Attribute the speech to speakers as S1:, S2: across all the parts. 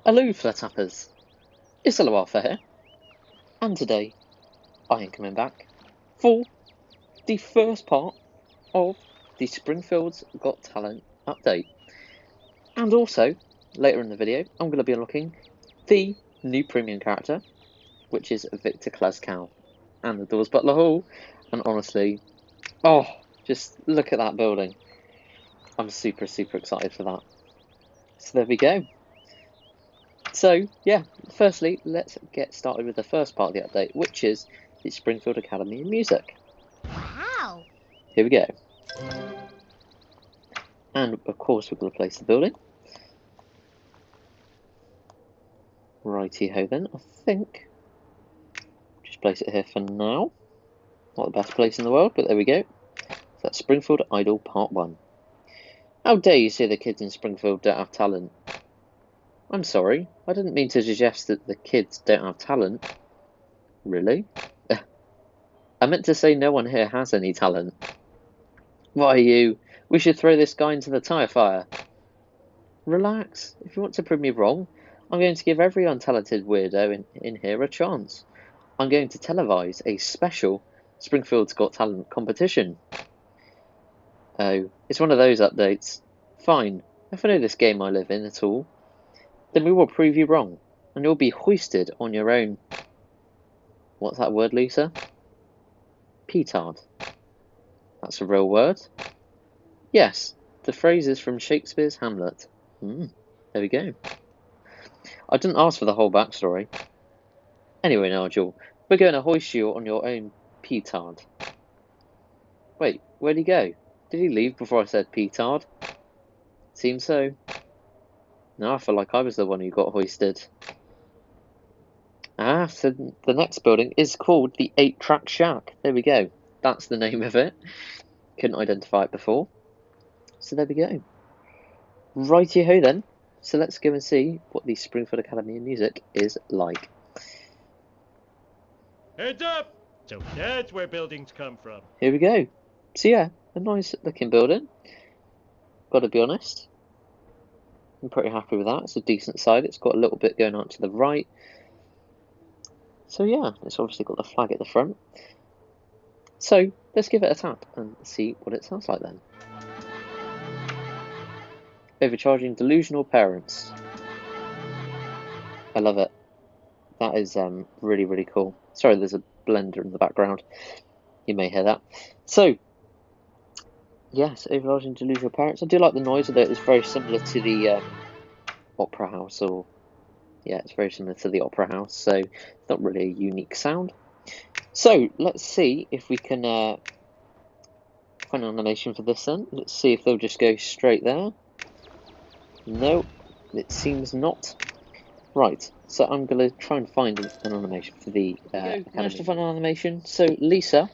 S1: Hello, Flat-Tappers. It's ElloArfur here, and today I am coming back for the first part of the Springfield's Got Talent update. And also, later in the video, I'm going to be unlocking the new premium character, which is Victor Klaskow, and the Doors Butler Hall. And honestly, oh, just look at that building. I'm super excited for that. So there we go. So, yeah, firstly, let's get started with the first part of the update, which is the Springfield Academy of Music.
S2: Wow!
S1: Here we go. And, of course, we're going to place the building. Righty-ho then, I think. Just place it here for now. Not the best place in the world, but there we go. So that's Springfield Idol Part 1. How dare you say the kids in Springfield don't have talent? I'm sorry, I didn't mean to suggest that the kids don't have talent. Really? I meant to say no one here has any talent. Why you? We should throw this guy into the tyre fire. Relax. If you want to prove me wrong, I'm going to give every untalented weirdo in here a chance. I'm going to televise a special Springfield's Got Talent competition. Oh, it's one of those updates. Fine. If I know this game I live in at all, then we will prove you wrong, and you'll be hoisted on your own. What's that word, Lisa? Petard. That's a real word? Yes, the phrase is from Shakespeare's Hamlet. There we go. I didn't ask for the whole backstory. Anyway, Nigel, we're going to hoist you on your own petard. Wait, where'd he go? Did he leave before I said petard? Seems so. Now I feel like I was the one who got hoisted. Ah, so the next building is called the 8-Track Shack. There we go. That's the name of it. Couldn't identify it before. So there we go. Righty-ho then. So let's go and see what the Springfield Academy of Music is like.
S3: Heads up! So that's where buildings come from.
S1: Here we go. So yeah, a nice looking building. Gotta be honest. I'm pretty happy with that. It's a decent side. It's got a little bit going on to the right. So yeah, it's obviously got the flag at the front. So let's give it a tap and see what it sounds like then. Overcharging delusional parents. I love it. That is really cool. Sorry, there's a blender in the background. You may hear that. So, yes, overcharging delusional parents. I do like the noise of it. It's very similar to the opera house, or yeah, it's very similar to the opera house. So it's not really a unique sound. So let's see if we can find an animation for this then. Let's see if they'll just go straight there. No, it seems not. Right, so I'm going to try and find an animation for the managed to find an animation. So Lisa,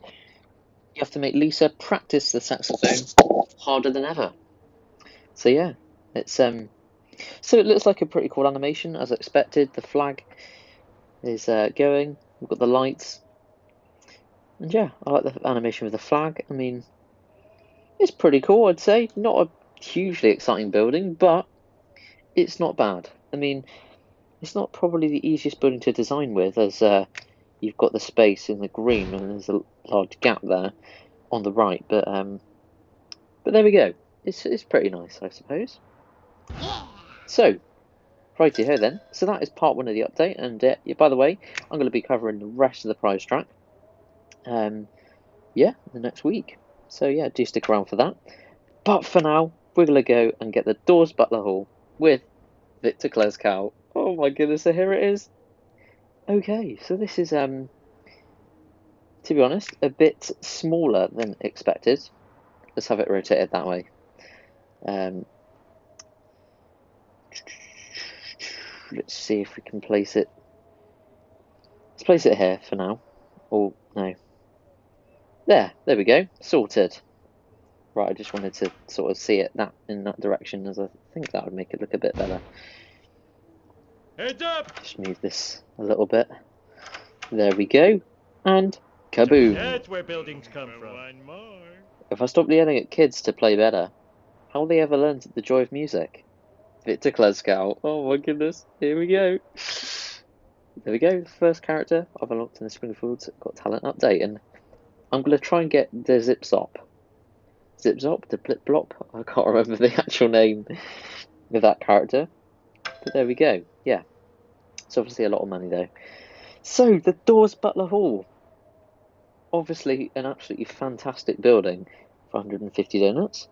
S1: you have to make Lisa practice the saxophone harder than ever. So yeah, it's so it looks like a pretty cool animation as expected. The flag is going. We've got the lights, and yeah, I like the animation with the flag. I mean, it's pretty cool, I'd say. Not a hugely exciting building, but it's not bad. I mean, it's not probably the easiest building to design with, as you've got the space in the green and there's a large gap there on the right. But there we go. It's pretty nice, I suppose.
S2: Yeah!
S1: So, righty here then. So that is part 1 of the update, and yeah, by the way, I'm going to be covering the rest of the prize track. Yeah, the next week. So yeah, do stick around for that. But for now, we're going to go and get the Doors Butler Hall with Victor Klaskow. Oh my goodness, so here it is. Okay, so this is, to be honest, a bit smaller than expected. Let's have it rotated that way. Let's see if we can place it. Let's place it here for now. Oh, no. There we go. Sorted. Right, I just wanted to sort of see it in that direction, as I think that would make it look a bit better.
S3: Heads up!
S1: Just move this a little bit. There we go. And kaboom!
S3: So that's where buildings come from. One more.
S1: If I stop yelling at kids to play better, how will they ever learn the joy of music? Victor Kleskow. Oh my goodness. Here we go. There we go. First character I've unlocked in the Springfield's Got Talent update, and I'm gonna try and get the Zip Zop, the Blip Blop. I can't remember the actual name of that character, but there we go. Yeah, it's obviously a lot of money though. So the Dawes Butler Hall, obviously an absolutely fantastic building for 150 donuts.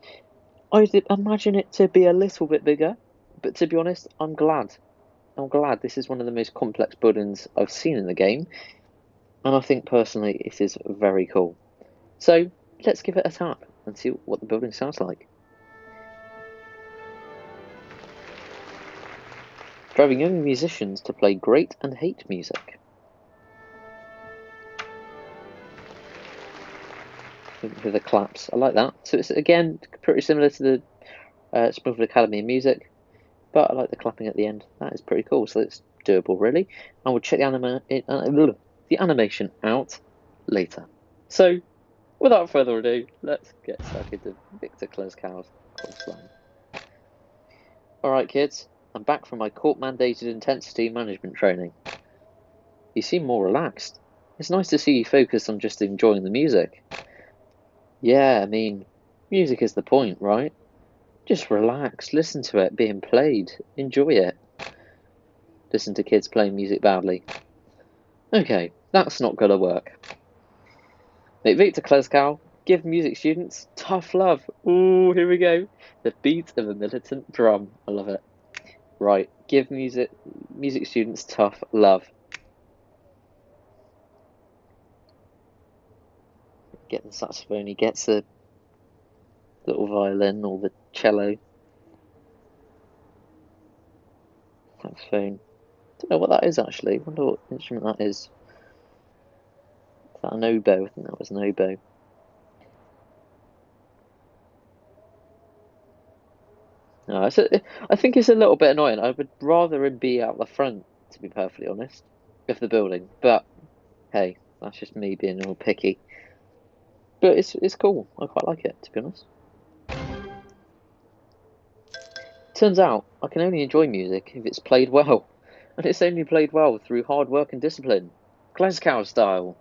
S1: I'd imagine it to be a little bit bigger, but to be honest, I'm glad. This is one of the most complex buildings I've seen in the game, and I think personally it is very cool. So let's give it a tap and see what the building sounds like. Driving young musicians to play great and hate music. With the claps, I like that. So it's again pretty similar to the Springfield Academy of Music, but I like the clapping at the end. That is pretty cool. So it's doable, really. And we'll check the animation out later. So, without further ado, let's get stuck into Victor Kleskow's course line. Alright kids, I'm back from my court-mandated intensity management training. You seem more relaxed. It's nice to see you focus on just enjoying the music. Yeah, I mean, music is the point, right? Just relax, listen to it being played, enjoy it. Listen to kids playing music badly. Okay, that's not gonna work. Make Victor Kleskow give music students tough love. Ooh, here we go. The beat of a militant drum. I love it. Right, give music students tough love. Get the saxophone, he gets the little violin or the cello. Saxophone. Don't know what that is actually. I wonder what instrument that is. Is that an oboe? I think that was an oboe. No, I think it's a little bit annoying. I would rather him be out the front, to be perfectly honest, of the building. But hey, that's just me being all picky. But it's cool. I quite like it, to be honest. Turns out I can only enjoy music if it's played well, and it's only played well through hard work and discipline, Kleskow style.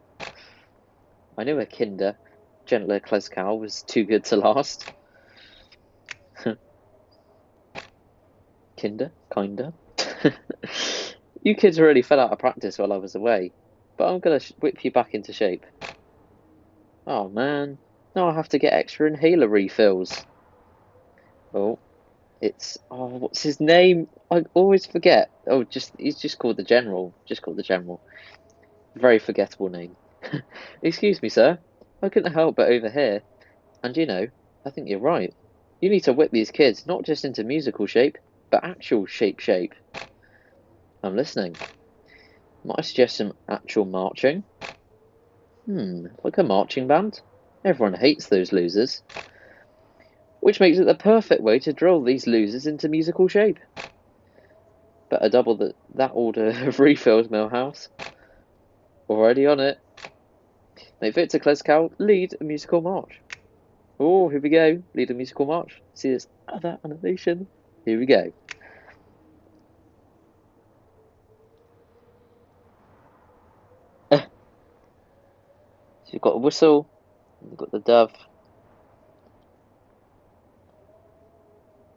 S1: I knew a kinder, gentler Kleskow was too good to last. Kinder? Kinda? You kids really fell out of practice while I was away, but I'm gonna whip you back into shape. Oh man, now I have to get extra inhaler refills. Oh, what's his name? I always forget. Oh, he's just called the General. Just called the General. Very forgettable name. Excuse me, sir. I couldn't help but overhear. And you know, I think you're right. You need to whip these kids not just into musical shape, but actual shape. I'm listening. Might I suggest some actual marching? Like a marching band? Everyone hates those losers. Which makes it the perfect way to drill these losers into musical shape. Better double that order of refills, Millhouse. Already on it. Make Victor Kleskow lead a musical march. Oh, here we go. Lead a musical march. See this other animation? Here we go. So you've got a whistle, you've got the dove,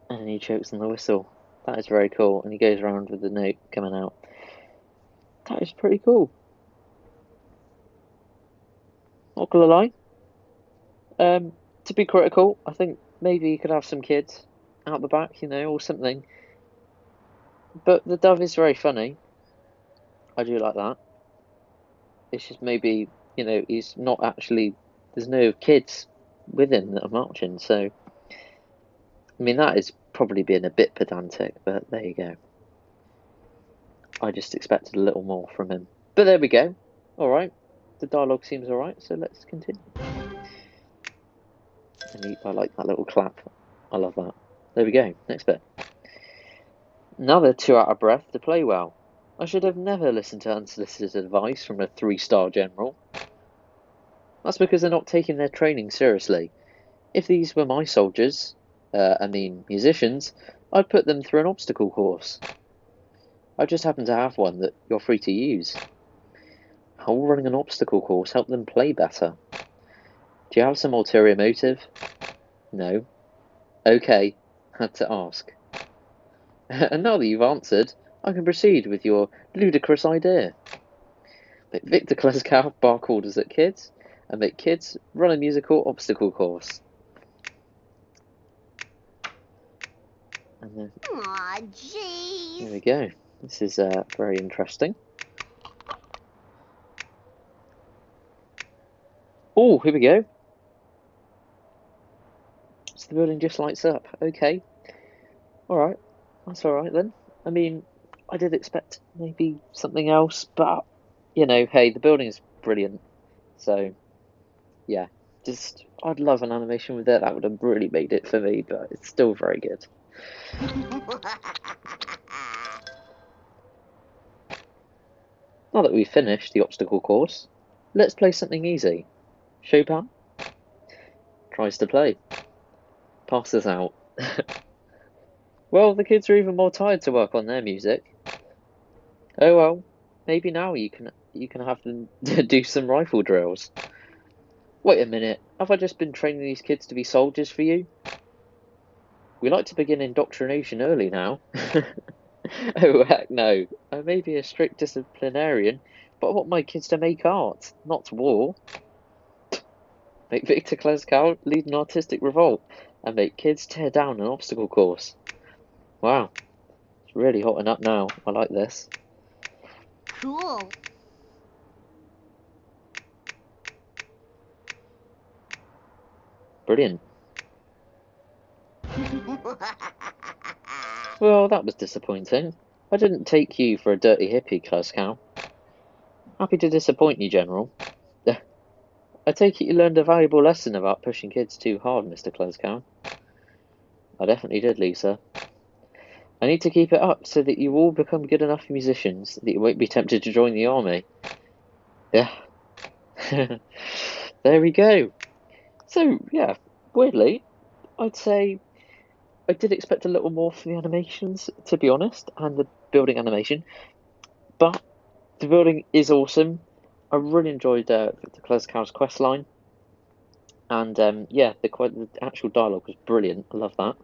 S1: and then he chokes on the whistle. That is very cool, and he goes around with the note coming out. That is pretty cool. Not gonna lie. To be critical, I think maybe you could have some kids out the back, or something. But the dove is very funny. I do like that. It's just maybe, he's not actually, there's no kids with him that are marching, so, I mean, that is probably being a bit pedantic, but there you go. I just expected a little more from him. But there we go. Alright, the dialogue seems alright, so let's continue. And I like that little clap. I love that. There we go, next bit. Now they're too out of breath to play well. I should have never listened to unsolicited advice from a 3-star general. That's because they're not taking their training seriously. If these were my soldiers, musicians, I'd put them through an obstacle course. I just happen to have one that you're free to use. How will running an obstacle course help them play better? Do you have some ulterior motive? No. Okay, had to ask. And now that you've answered, I can proceed with your ludicrous idea. Make Victor Kleskow bark orders at kids, and make kids run a musical obstacle course. And then,
S2: Aw, jeez.
S1: there we go. This is very interesting. Oh, here we go. So the building just lights up. Okay. Alright. That's alright then. I mean, I did expect maybe something else, but, you know, hey, the building is brilliant. So, yeah. I'd love an animation with it. That would have really made it for me, but it's still very good. Now that we've finished the obstacle course, let's play something easy. Chopin tries to play. Passes out. Well, the kids are even more tired to work on their music. Oh well, maybe now you can have them do some rifle drills. Wait a minute, have I just been training these kids to be soldiers for you? We like to begin indoctrination early now. Oh heck no, I may be a strict disciplinarian, but I want my kids to make art, not war. Make Victor Kleskow lead an artistic revolt, and make kids tear down an obstacle course. Wow, it's really hotting up now. I like this.
S2: Cool.
S1: Brilliant. Well, that was disappointing. I didn't take you for a dirty hippie, Kleskow. Happy to disappoint you, General. I take it you learned a valuable lesson about pushing kids too hard, Mr. Kleskow. I definitely did, Lisa. I need to keep it up so that you all become good enough musicians that you won't be tempted to join the army. Yeah. There we go. So, yeah, weirdly, I'd say I did expect a little more from the animations, to be honest, and the building animation. But the building is awesome. I really enjoyed Victor Kleskow's quest line. And yeah, the actual dialogue was brilliant. I love that.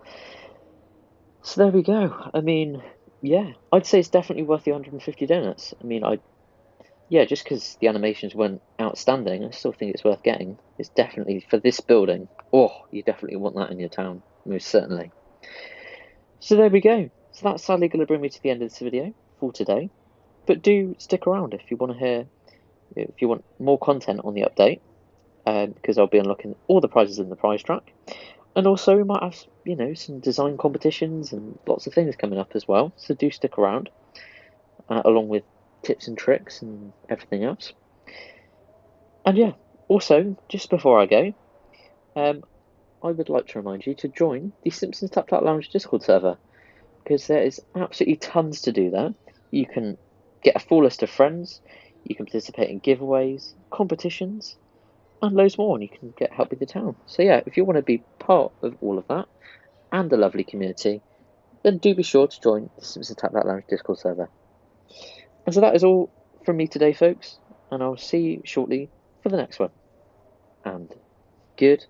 S1: So there we go. I mean, yeah, I'd say it's definitely worth the 150 donuts. I mean, yeah, just because the animations weren't outstanding, I still think it's worth getting. It's definitely for this building. Oh, you definitely want that in your town, most certainly. So there we go. So that's sadly going to bring me to the end of this video for today. But do stick around if you want to hear, if you want more content on the update, because I'll be unlocking all the prizes in the prize track. And also we might have, you know, some design competitions and lots of things coming up as well. So do stick around, along with tips and tricks and everything else. And yeah, also, just before I go, I would like to remind you to join the Simpsons Tap Tap Lounge Discord server, because there is absolutely tons to do there. You can get a full list of friends, you can participate in giveaways, competitions, and loads more, and you can get help with the town. So yeah, if you want to be part of all of that, and a lovely community, then do be sure to join the Simpsons Tap That Lounge Discord server. And so that is all from me today, folks, and I'll see you shortly for the next one. And good